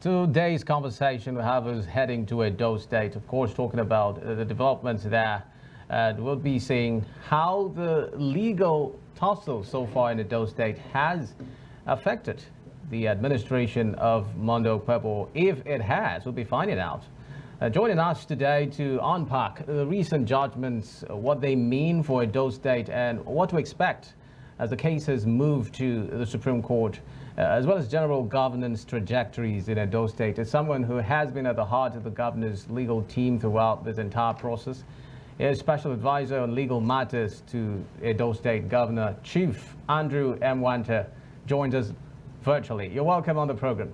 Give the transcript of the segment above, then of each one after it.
Today's conversation we have is heading to Edo State, of course, talking about the developments there. And we'll be seeing how the legal tussle so far in Edo State has affected the administration of Monday Okpebholo. If it has, we'll be finding out. Joining us today to unpack the recent judgments, what they mean for Edo State and what to expect as the cases move to the Supreme Court, as well as general governance trajectories in Edo State. As someone who has been at the heart of the governor's legal team throughout this entire process, is special advisor on legal matters to Edo State Governor Chief Andrew Emwanta joins us virtually. You're welcome on the program.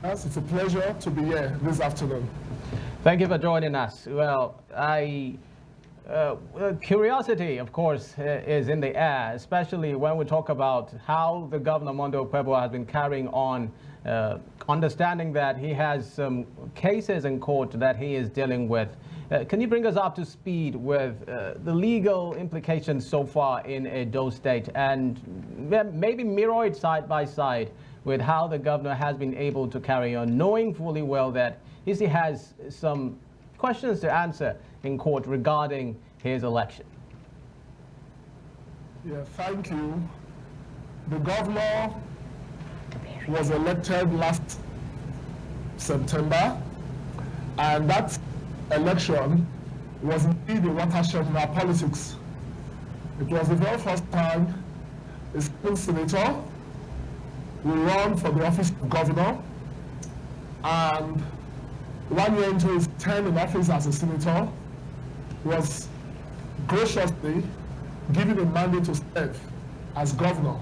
It's a pleasure to be here this afternoon. Thank you for joining us. Well, curiosity, of course, is in the air, especially when we talk about how the Governor Monday Okpebholo has been carrying on, understanding that he has some cases in court that he is dealing with. Can you bring us up to speed with the legal implications so far in Edo State and maybe mirror it side by side with how the governor has been able to carry on, knowing fully well that he has some questions to answer in court regarding his election? Yeah, thank you. The governor was elected last September, and that election was indeed a watershed in our politics. It was the very first time a sitting senator will run for the office of governor, and 1 year into his term in office as a senator, was graciously given a mandate to serve as governor.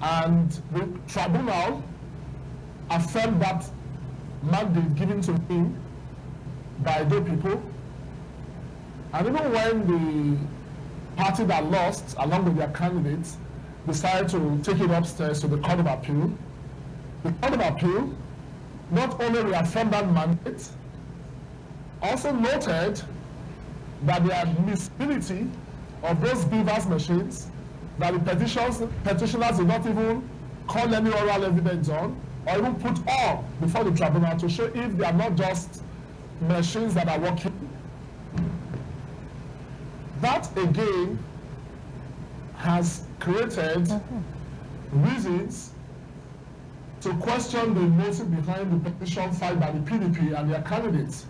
And the tribunal affirmed that mandate given to him by the people. And even when the party that lost, along with their candidates, decided to take it upstairs to the Court of Appeal, the Court of Appeal not only reaffirmed that mandate, also noted that the admissibility of those beavers machines that the petitioners did not even call any oral evidence on or even put on before the tribunal to show if they are not just machines that are working. That again has created reasons to question the motive behind the petition filed by the PDP and their candidates.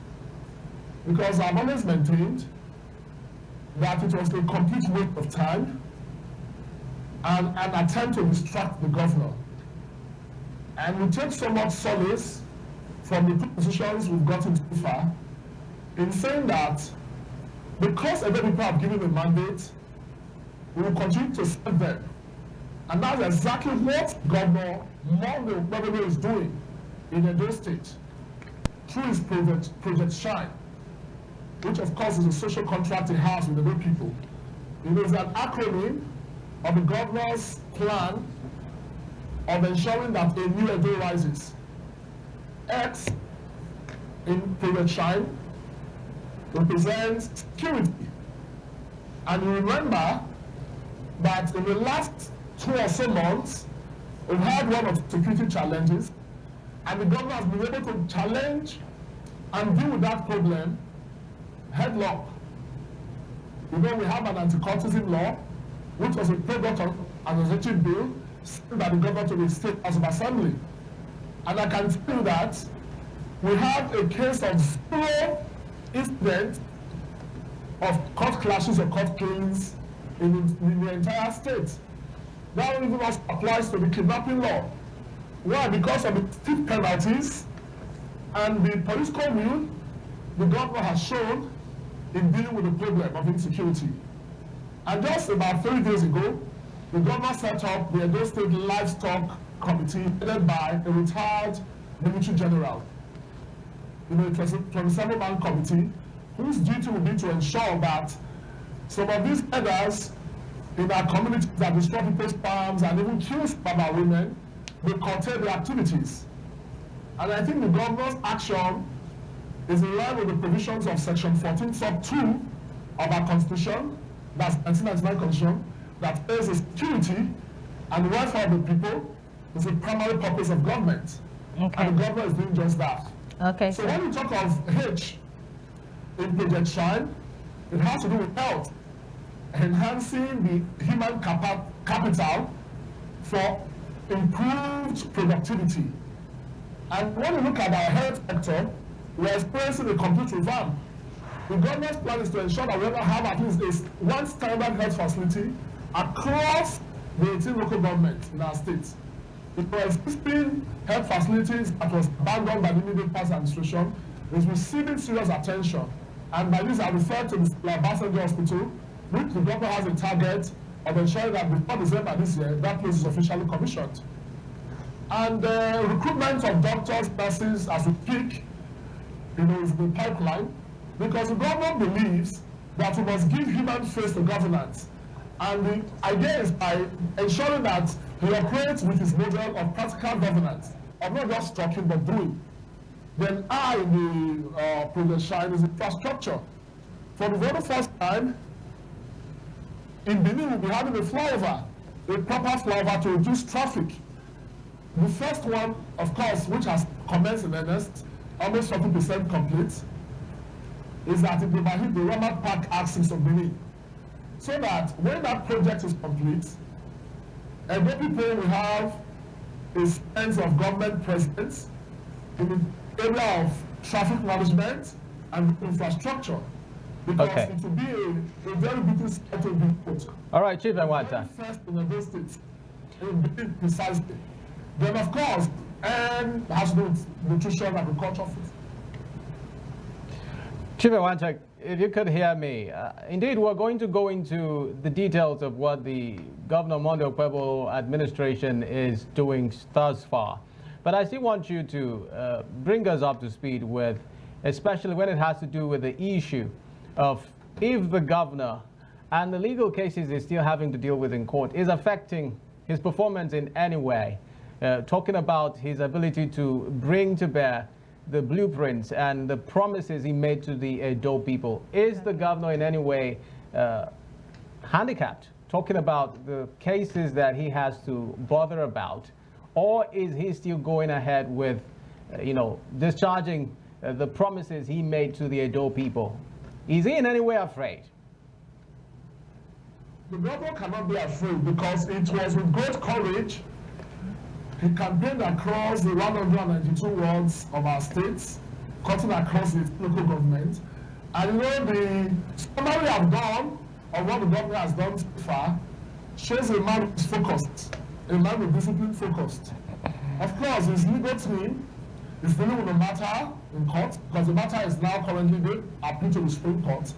Because I've always maintained that it was a complete waste of time and an attempt to distract the governor. And we take so much solace from the positions we've gotten so far in saying that because other people have given a mandate, we will continue to serve them. And that's exactly what Governor Monday Okpebholo is doing in Edo State through his Project Shine, which of course is a social contract he has with the Edo people. It is an acronym of the governor's plan of ensuring that a new Edo rises. X in Project Shine represents security. And you remember that in the last 2 or so months, we've had one of security challenges, and the governor has been able to challenge and deal with that problem headlong. You know, we have an anti-cultism law, which was a product of an executive bill sent by the governor to the State House of Assembly. And I can tell you that we have a case of 0 incidents of court clashes or court killings in the entire state. That even also applies to the kidnapping law. Why? Because of the steep penalties and the political will the governor has shown in dealing with the problem of insecurity. And just about 3 days ago, the governor set up the Edo State Livestock Committee headed by a retired military general. You know, it was a 27-man committee whose duty will be to ensure that some of these herders in our communities that destroy people's farms and even kill some of our women, they curtail their activities. And I think the governor's action is in line with the provisions of Section 14, Sub 2 of our Constitution, that's 1999 Constitution, that says the security and welfare of the people is the primary purpose of government. Okay. And the government is doing just that. Okay. So when we talk of H in Project Shine, it has to do with health, enhancing the human capital for improved productivity. And when we look at our health sector, we are experiencing a complete revamp. The government's plan is to ensure that we ever have at least one standard health facility across the 18 local governments in our states. Because existing health facilities that was abandoned by the immediate past administration is receiving serious attention. And by this I refer to the Basenjo Hospital, which the government has a target of ensuring that before December this year, that place is officially commissioned. And recruitment of doctors, nurses, as we speak, is the pipeline, because the government believes that we must give human face to governance. And the idea is by ensuring that he operates with his model of practical governance, of not just talking but doing. Then I, in the Project Shine, is infrastructure. For the very first time, in Benin, we'll be having a flyover, a proper flyover to reduce traffic. The first one, of course, which has commenced in earnest, almost 40% complete, is that it will hit the Ramat Park axis of Benin. So that when that project is complete, Edo people will have a sense of government presence in the area of traffic management and infrastructure. Because it will be a very beautiful site to be put. All right, Chief Emwanta. First in Edo State, precisely. Then, of course, and has to do with nutrition, agriculture, food. Chief Emwanta, if you could hear me, indeed, we're going to go into the details of what the Governor Okpebholo administration is doing thus far. But I still want you to bring us up to speed with, especially when it has to do with the issue of if the governor and the legal cases he's still having to deal with in court is affecting his performance in any way. Talking about his ability to bring to bear the blueprints and the promises he made to the Edo people. Is the governor in any way handicapped? Talking about the cases that he has to bother about, or is he still going ahead with, discharging the promises he made to the Edo people? Is he in any way afraid? The governor cannot be afraid because it was with great courage he campaigned across the 192 wards of our states, cutting across the local government. And the summary I've done of what the governor has done so far shows a man who is focused, a man with discipline focused. Of course, his legal team is dealing with the matter in court because the matter is now currently being appealed to the Supreme Court.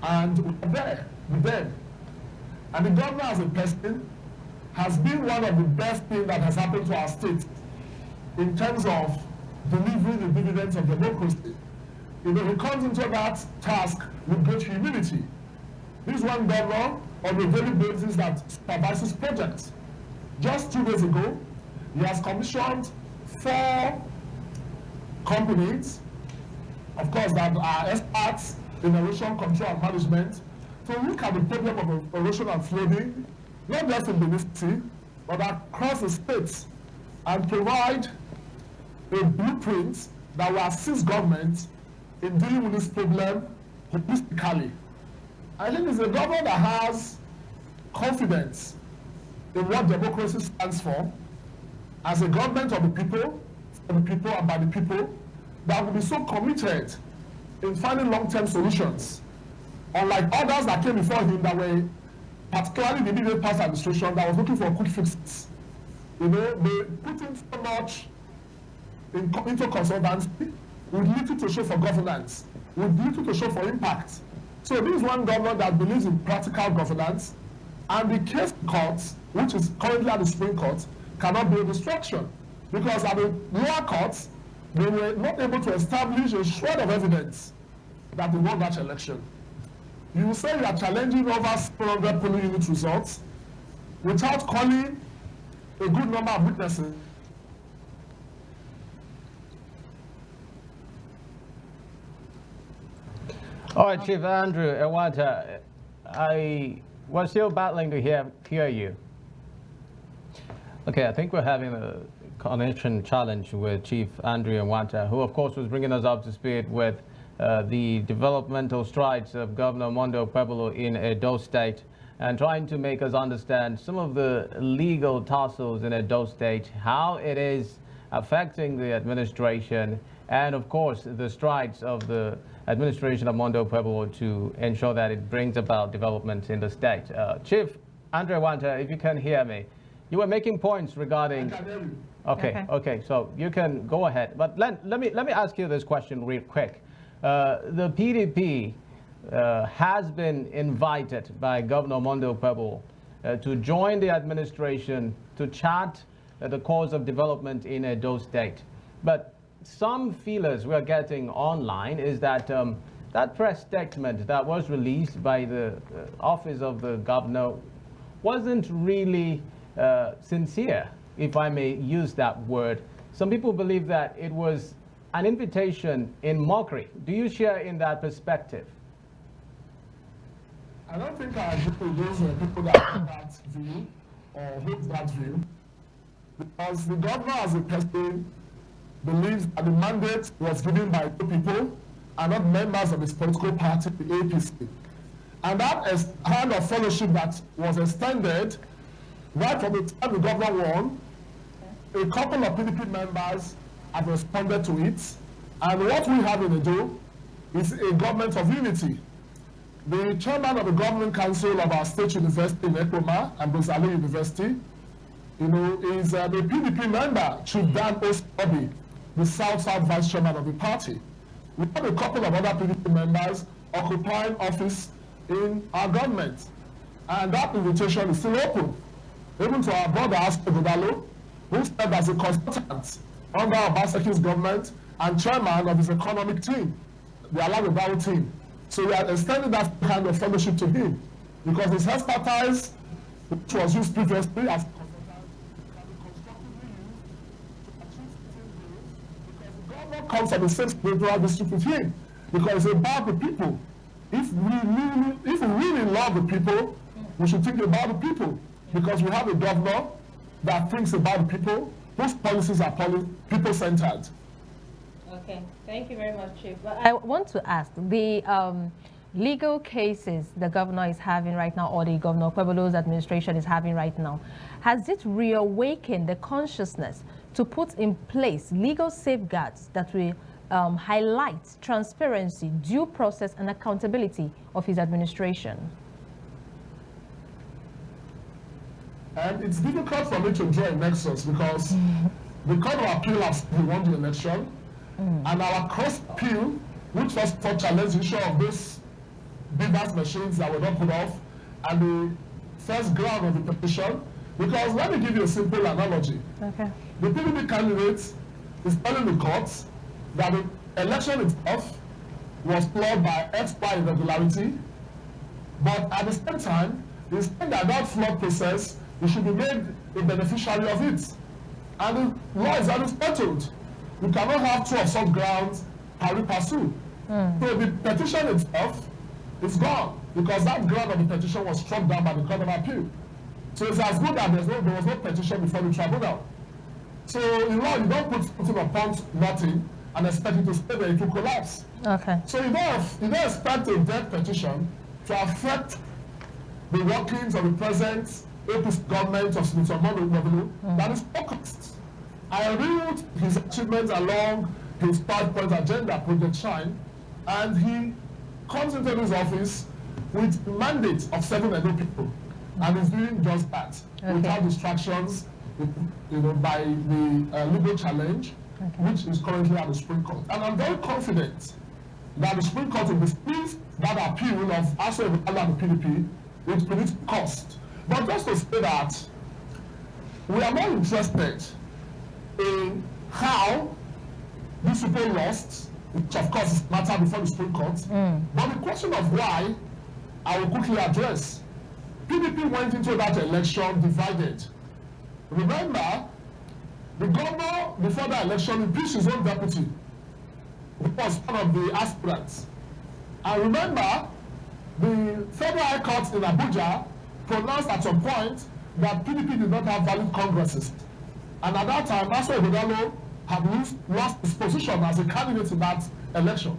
And we're there with them. And the governor as a person has been one of the best things that has happened to our state in terms of delivering the dividends of democracy. He comes into that task with great humility. He's one governor on a daily basis that supervises projects. Just 2 days ago, he has commissioned 4 companies, of course, that are experts in erosion control and management, to look at the problem of erosion and flooding, not just in Benin City, but across the states, and provide a blueprint that will assist government in dealing with this problem holistically. I think it's a government that has confidence in what democracy stands for, as a government of the people, for the people and by the people, that will be so committed in finding long-term solutions. Unlike others that came before him that were, particularly the immediate past administration, that was looking for quick fixes. They put in so much into consultancy with little to show for governance, with little to show for impact. So this is one government that believes in practical governance, and the case court, which is currently at the Supreme Court, cannot be a distraction, because at the lower courts, they were not able to establish a shred of evidence that they won that election. You say you are challenging over 700 polling unit results without calling a good number of witnesses. All right, Chief Andrew Emwanta, I We're still battling to hear you. Okay, I think we're having a connection challenge with Chief Andrew Emwanta, who of course was bringing us up to speed with the developmental strides of Governor Okpebholo in Edo State, and trying to make us understand some of the legal tussles in Edo State, how it is affecting the administration, and of course the strides of the administration of Okpebholo to ensure that it brings about development in the state. Chief Andrew Emwanta, if you can hear me, you were making points regarding. Okay, so you can go ahead. But let me ask you this question real quick. The PDP has been invited by Governor Okpebholo to join the administration to chart the course of development in Edo State. But some feelers we are getting online is that that press statement that was released by the office of the governor wasn't really sincere, if I may use that word. Some people believe that it was an invitation in mockery. Do you share in that perspective? I don't think I agree with those people that have that view or hold that view, because the governor as a person believes that the mandate was given by two people and not members of his political party, the APC. And that is kind of fellowship that was extended right from the time the governor won. A couple of PDP members have responded to it. And what we have in Edo is a government of unity. The chairman of the governing council of our state university in Ekoma and Bozali University, is the PDP member, Chief Andrew Emwanta, the South-South vice chairman of the party. We have a couple of other PDP members occupying office in our government. And that invitation is still open. Even to our brother, Okpebholo, who served as a consultant under Obasanjo's government and chairman of his economic team, the Alabama team. So we are extending that kind of fellowship to him, because his expertise, which was used previously as a consultant, can be constructively used to achieve certain goals, because the government comes from the same spiritual district with him, because it's about the people. If we really love the people, we should think about the people, because we have a governor that thinks about the people, whose policies are people-centered. Okay, thank you very much, Chief. But I want to ask, the legal cases the governor is having right now, or the Governor Okpebholo's administration is having right now, has it reawakened the consciousness to put in place legal safeguards that will highlight transparency, due process, and accountability of his administration? And it's difficult for me to draw a nexus, because the Court of Appeal has won the election, and our cross appeal, which was for challenge the issue of these BVAS machines that were not put off, and the first ground of the petition, because let me give you a simple analogy. Okay. The PDP candidate is telling the courts that the election itself was flawed by XY irregularity, but at the same time, he's saying that that flawed process, he should be made a beneficiary of it. And the law is always settled. You cannot have two of such grounds pari passu. So the petition itself is gone, because that ground of the petition was struck down by the Court of Appeal. So it's as good that there was no petition before the tribunal. So in law, you don't put something upon nothing and expect it to stay there, it will collapse. Okay. So you don't expect a death petition to affect the workings of the present APC government of Senator Okpebholo that is focused. I reviewed his achievements along his 5-point agenda, Project Shine, and he comes into his office with a mandate of 7 Edo people, and he's doing just that, without distractions, by the legal challenge, which is currently at the Supreme Court. And I'm very confident that the Supreme Court will dismiss that appeal of Aso Okpebholo and the PDP with political cost. But just to say that we are more interested in how these people lost, which of course is matter before the Supreme Court. But the question of why, I will quickly address. PDP went into that election divided. Remember, the governor before the election impeached his own deputy, who was one of the aspirants. And remember, the Federal High Court in Abuja pronounced at some point that PDP did not have valid congresses. And at that time, Master Okpebholo had lost his position as a candidate in that election.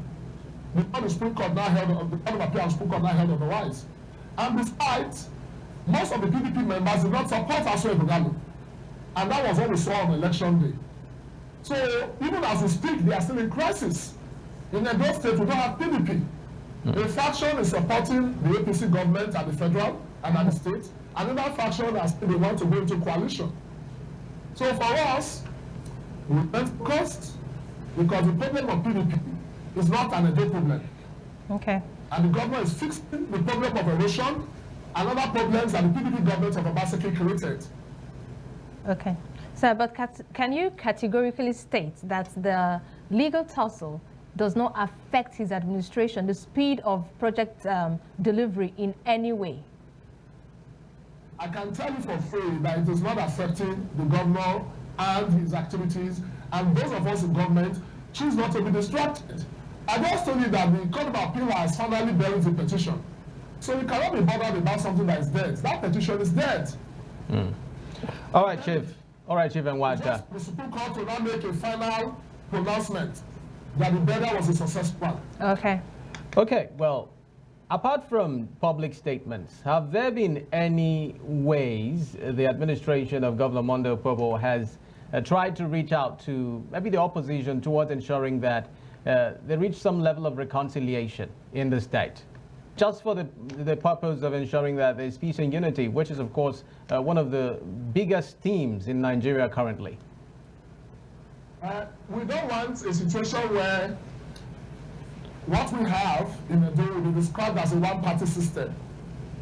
Before the Supreme Court now held, the Court of Appeal and Supreme Court now held otherwise. And besides, most of the PDP members did not support Master Okpebholo. And that was what we saw on election day. So even as we speak, they are still in crisis. In Edo State, we don't have PDP. A faction is supporting the APC government at the federal and at the state. Another faction has said they want to go into coalition. So for us, we went focused because the problem of PDP is not an Edo problem. Okay. And the government is fixing the problem of erosion and other problems that the PDP government of Obaseki created. Okay. Sir, but can you categorically state that the legal tussle does not affect his administration, the speed of project delivery in any way? I can tell you for free that it is not affecting the governor and his activities, and those of us in government choose not to be distracted. I just told you that the Court of Appeal has finally buried the petition. So you cannot be bothered about something that is dead. That petition is dead. All right, Chief. All right, Chief Emwanta. The Supreme Court will now make a final pronouncement that the burial was a successful one. Okay. Okay, well, apart from public statements, have there been any ways the administration of Governor Monday Okpebholo has tried to reach out to maybe the opposition towards ensuring that they reach some level of reconciliation in the state, just for the purpose of ensuring that there's peace and unity, which is, of course, one of the biggest themes in Nigeria currently? We don't want a situation where what we have in Edo will be described as a one-party system.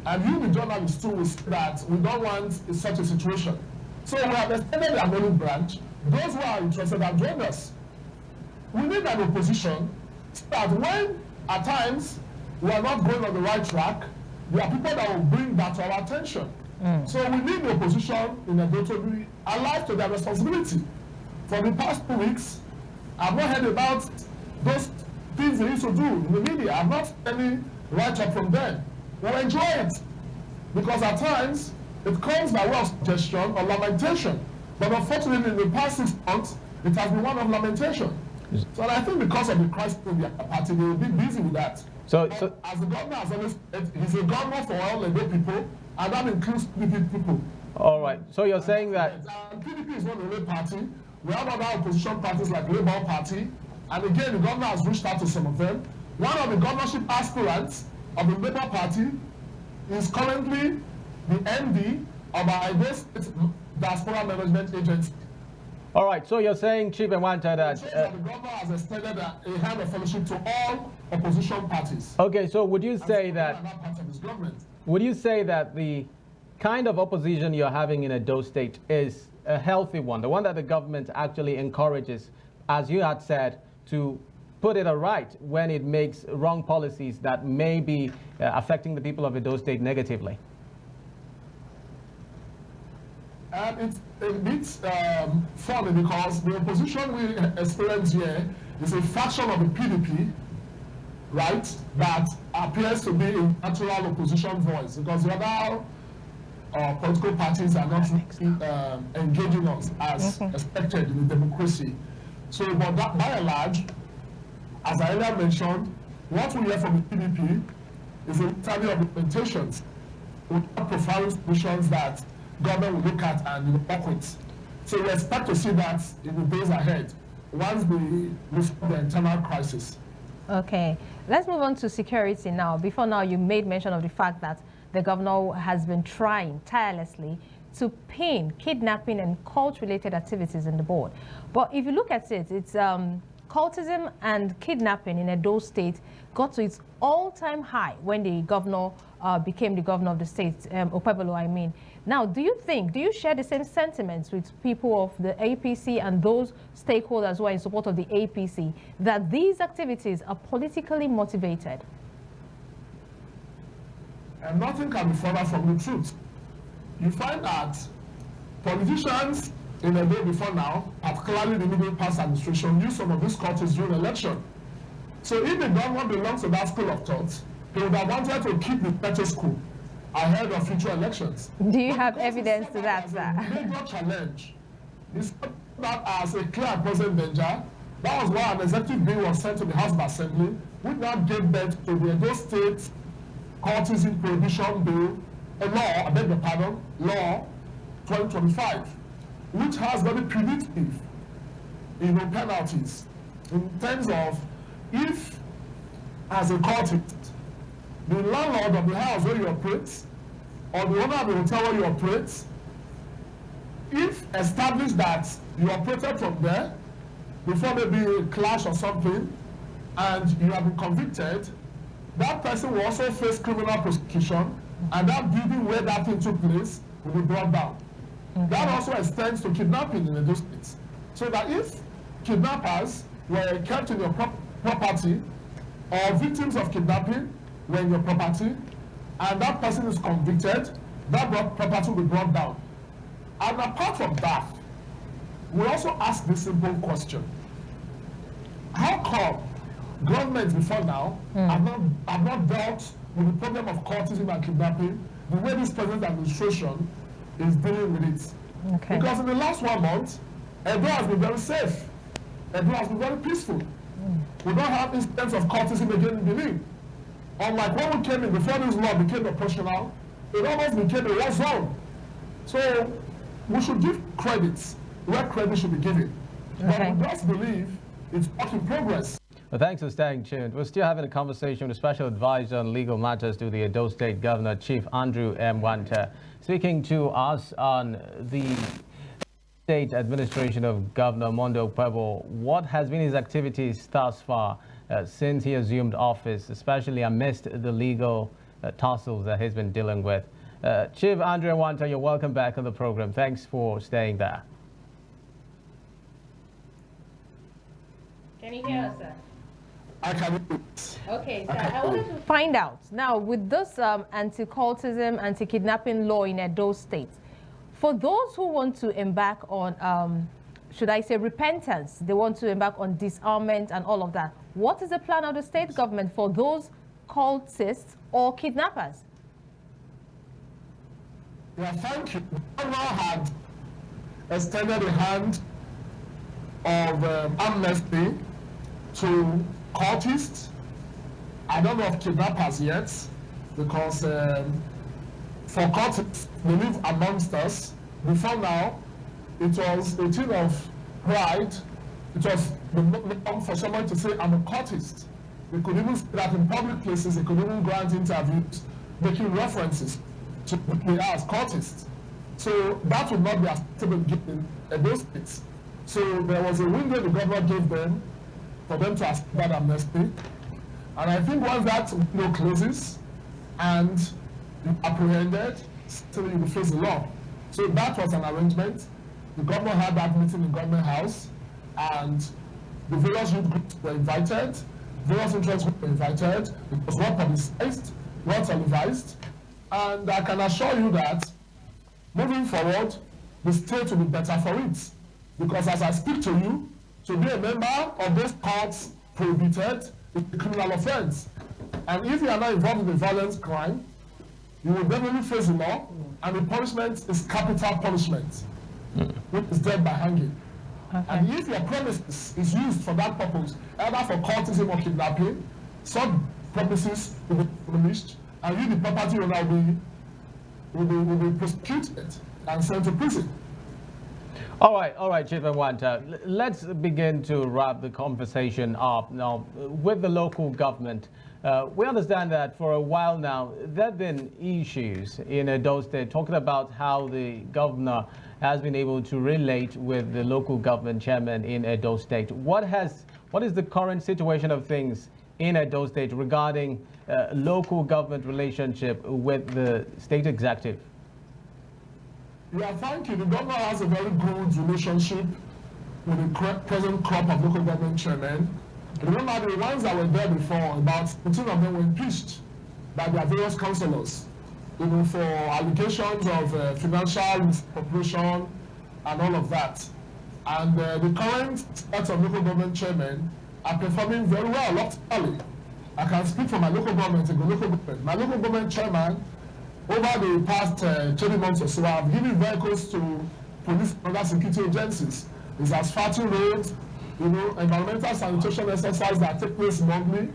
And you, the journalists, too, will say that we don't want such a situation. So we have extended the Amoni branch. Those who are interested have joined us. We need an opposition so that when, at times, we are not going on the right track, there are people that will bring that to our attention. So we need the opposition in Edo to be alive to their responsibility. For the past 2 weeks, I've not heard about those things they used to do in the media. I've not seen any write-up from them. We'll enjoy it, because at times, it comes by way of suggestion or lamentation. But unfortunately, in the past 6 months, it has been one of lamentation. So I think because of the crisis in their party, they will be busy with that. So As the governor has always said, he's a governor for all Edo people, and that includes PDP people. all right, so you're saying that... And PDP is not the only party. We have other opposition parties like Labour Party, and again, the governor has reached out to some of them. One of the governorship aspirants of the Labour Party is currently the MD of our Edo State Diaspora Management Agency. All right, so you're saying, Chief Emwanta, that... The governor has extended a hand of fellowship to all opposition parties. okay, so would you say that... Part of his government. Would you say that the kind of opposition you're having in Edo State is a healthy one, the one that the government actually encourages, as you had said, to put it right when it makes wrong policies that may be affecting the people of Edo State negatively? It's a bit funny because the opposition we experience here is a faction of the PDP, right, that appears to be a natural opposition voice, because the other political parties are not engaging us as expected in a democracy. So, but that, by and large, as I earlier mentioned, what we hear from the PDP is a study of implementations without profound solutions that government will look at and work with. So we expect to see that in the days ahead, once we resolve the internal crisis. Okay, let's move on to security now. Before now, you made mention of the fact that the governor has been trying tirelessly to pin kidnapping and cult-related activities in the board. But if you look at it, it's cultism and kidnapping in Edo State got to its all-time high when the governor became the governor of the state, Okpebholo, I mean. Now, do you share the same sentiments with people of the APC and those stakeholders who are in support of the APC, that these activities are politically motivated? And nothing can be further from the truth. You find that politicians in the day before now, particularly the middle past administration, use some of these cultists during election. So if the government belongs to that school of thought, he would have wanted to keep the status quo ahead of future elections. Do you have Because he evidence saw to that, sir? as a major challenge. He saw that as a clear and present danger. That was why an executive bill was sent to the House of Assembly, which now gave birth to the Edo State Courtesan Prohibition Bill, a law, I beg your pardon, law 2025, which has very punitive, penalties in terms of if, as a courtist, the landlord of the house where you operate, or the owner of the hotel where you operate, if established that you operated from there before maybe a clash or something, and you have been convicted, that person will also face criminal prosecution, and that building where that thing took place will be brought down. Okay. That also extends to kidnapping in Edo State. So that if kidnappers were kept in your property, or victims of kidnapping were in your property, and that person is convicted, that property will be brought down. And apart from that, we also ask this simple question. How come governments before now have not dealt with the problem of courtesan and kidnapping the way this present administration is dealing with it? Okay. Because in the last 1 month, Edo has been very safe. Edo has been very peaceful. We don't have incidents of courtesan again in Benin. Unlike when we came in, before this law became operational, it almost became a war zone. So we should give credits where credit should be given. Okay. But we just believe it's work in progress. Well, thanks for staying tuned. We're still having a conversation with Special Advisor on Legal Matters to the Edo State Governor, Chief Andrew Emwanta, speaking to us on the State Administration of Governor Okpebholo. What has been his activities thus far since he assumed office, especially amidst the legal tussles that he's been dealing with? Chief Andrew Emwanta, you're welcome back on the program. Thanks for staying there. Can you hear us, sir? I can. Okay, so I wanted to find out now with this anti-cultism, anti-kidnapping law in Edo State, for those who want to embark on, should I say, repentance, they want to embark on disarmament and all of that, what is the plan of the state government for those cultists or kidnappers? Yeah, thank you. The governor had extended a hand of amnesty to cultists. I don't know of kidnappers yet, because for cultists, they live amongst us. Before now, it was a thing of pride. It was the norm for someone to say, I'm a cultist. They could even say that in public places. They could even grant interviews, making references to me as cultists. So that would not be acceptable in Edo State. So there was a window the governor gave them for them to ask that amnesty. And I think once that window closes and you apprehended, still you will face the law. So that was an arrangement. The governor had that meeting in Government House, and the various youth groups were invited, various interest groups were invited. It was well publicized, well televised, and I can assure you that moving forward, the state will be better for it. Because as I speak to you, to be a member of those parts prohibited is a criminal offense. And if you are not involved in a violent crime, you will definitely face the law, and the punishment is capital punishment, which is death by hanging. Okay. And if your premises is used for that purpose, either for cultism or kidnapping, such premises will be punished, and you, the property owner, will be prosecuted and sent to prison. All right, Chief Emwanta, let's begin to wrap the conversation up now with the local government. We understand that for a while now, there have been issues in Edo State talking about how the governor has been able to relate with the local government chairman in Edo State. What is the current situation of things in Edo State regarding local government relationship with the state executive? Yeah, thank you. The governor has a very good relationship with the present crop of local government chairmen. Remember, the ones that were there before, about 14 of them were impeached by their various councillors, even for allegations of financial misappropriation and all of that. And the current set of local government chairmen are performing very well, locally. I can speak for my local government and the local government. My local government chairman over the past 20 months or so, I've given vehicles to police and other security agencies. It's asphalting roads, you know, environmental sanitation exercises that take place monthly.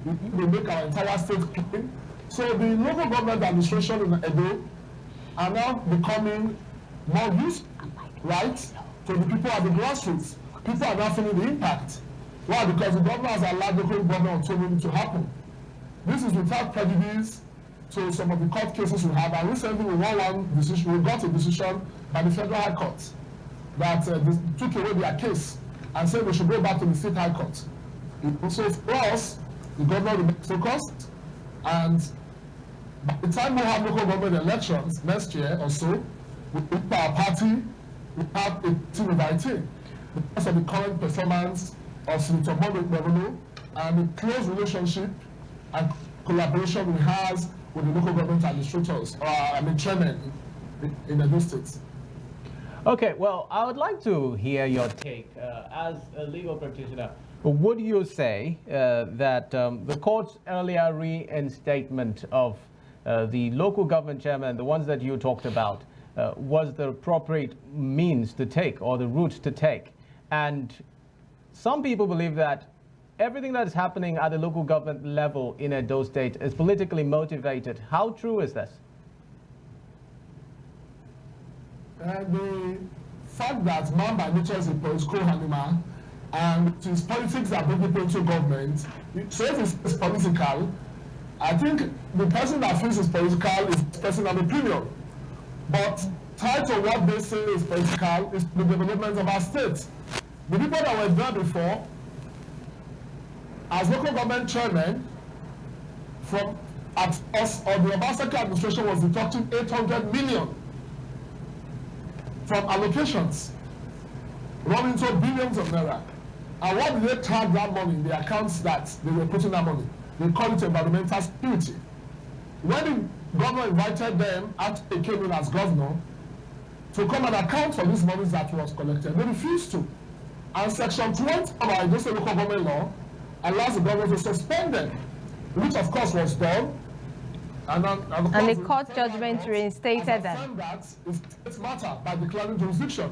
We make our entire state clean. So the local government administration in Edo are now becoming more useful, right, to the people at the grassroots. People are now feeling the impact. Why? Because the government has allowed local government autonomy to happen. This is without prejudice to some of the court cases we have. And recently we got a decision by the Federal High Court that took away their case and said we should go back to the State High Court. So for us, the government remains focused, and by the time we have local government elections next year or so, with our party, we have a team of 18 because of the current performance of Senator Okpebholo and the close relationship and collaboration we have with the local government administrators, chairmen in the states. Okay, well, I would like to hear your take as a legal practitioner. Would you say that the court's earlier reinstatement of the local government chairman, the ones that you talked about, was the appropriate means to take or the route to take? And some people believe that everything that is happening at the local government level in Edo State is politically motivated. How true is this? The fact that man by nature is a political animal, and it is politics that bring people into government. So if it's political, I think the person that feels it's political is expressing an opinion. But tied to what they say is political is the development of our state. The people that were there before, as local government chairman, from at us or the Obaseki administration was deducting 800 million from allocations, running into billions of naira. And what did they tag that money in the accounts that they were putting that money? They call it environmental security. When the governor invited them after they came in as governor to come and account for these monies that was collected, they refused to. And Section 20 of our Edo State local government law allows the government to suspend them, which of course was done. And the court judgment reinstated them. That is its matter by declaring jurisdiction.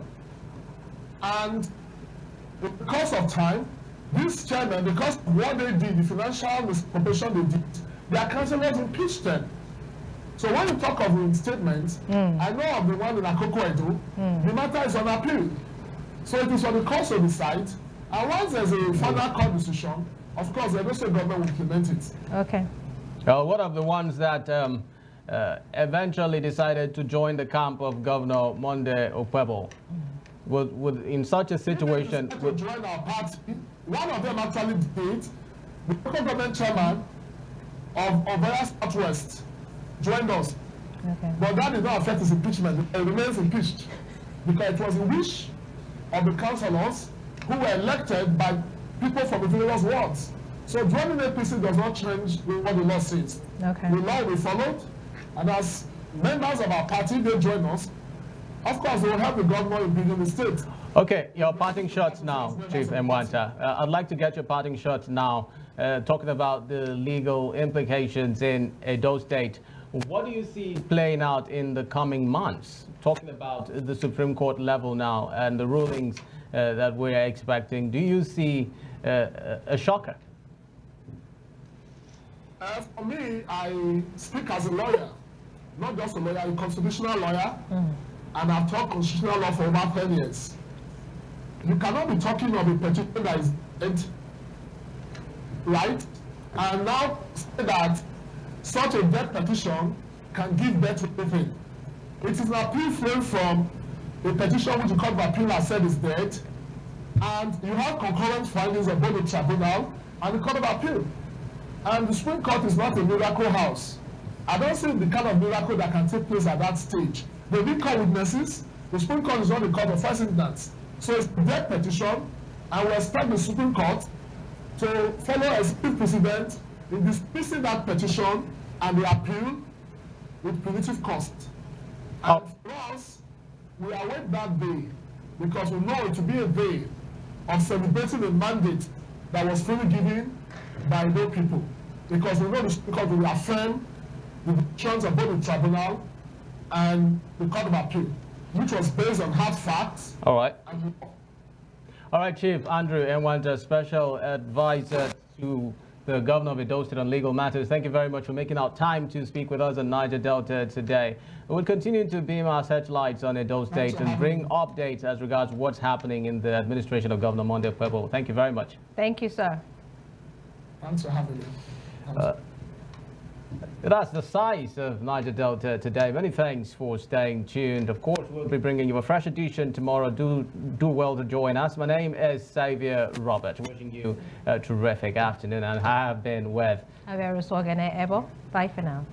And in the course of time, this chairman, because of what they did, the financial misappropriation they did, their councillors impeached them. So when you talk of reinstatement, I know of the one in Akoko Edo, the matter is on appeal. So it is for the court to decide, and once there's a final court decision, of course, the Edo State government will implement it. Okay. One of the ones that eventually decided to join the camp of Governor Okpebholo would in such a situation to join our party. One of them actually did. The local government chairman of Owerri Southwest joined us. Okay. But that did not affect his impeachment. It remains impeached because it was a wish of the councillors who were elected by people from the various wards. So joining APC does not change what the law says. Okay. The law will be followed, and as members of our party, they join us. Of course, they will help the government in building the state. Okay, your parting shots now, Chief Emwanta. I'd like to get your parting shots now, talking about the legal implications in Edo State. What do you see playing out in the coming months? Talking about the Supreme Court level now and the rulings that we're expecting, do you see a shocker? For me, I speak as a lawyer, not just a lawyer, a constitutional lawyer, and I've taught constitutional law for over 10 years. You cannot be talking of a petition that is dead, right? And now say that such a dead petition can give birth to anything. It is an appeal flowing from a petition which the Court of Appeal has said is dead, and you have concurrent findings of both the tribunal and the Court of Appeal. And the Supreme Court is not a miracle house. I don't see the kind of miracle that can take place at that stage. They did call witnesses. The Supreme Court is not the court of first instance. So it's a dead petition, and we expect the Supreme Court to follow a strict precedent in dismissing that petition and the appeal with punitive cost. And for us, we await that day because we know it to be a day of celebrating a mandate that was freely given by no people. Because we know the Supreme Court will affirm the decisions of both the tribunal and the Court of Appeal, which was based on hard facts. All right. And All right, Chief Andrew Emwanta, Special Advisor to the Governor of Edo State on legal matters. Thank you very much for making out time to speak with us on Niger Delta today. We'll continue to beam our searchlights on Edo State and bring updates as regards what's happening in the administration of Governor Okpebholo. Thank you very much. Thank you, sir. thanks for having me. That's the size of Niger Delta today. Many thanks for staying tuned. Of course, we'll be bringing you a fresh edition tomorrow. Do well to join us. My name is Xavier Robert. Wishing you a terrific afternoon, and I have been with Bye for now.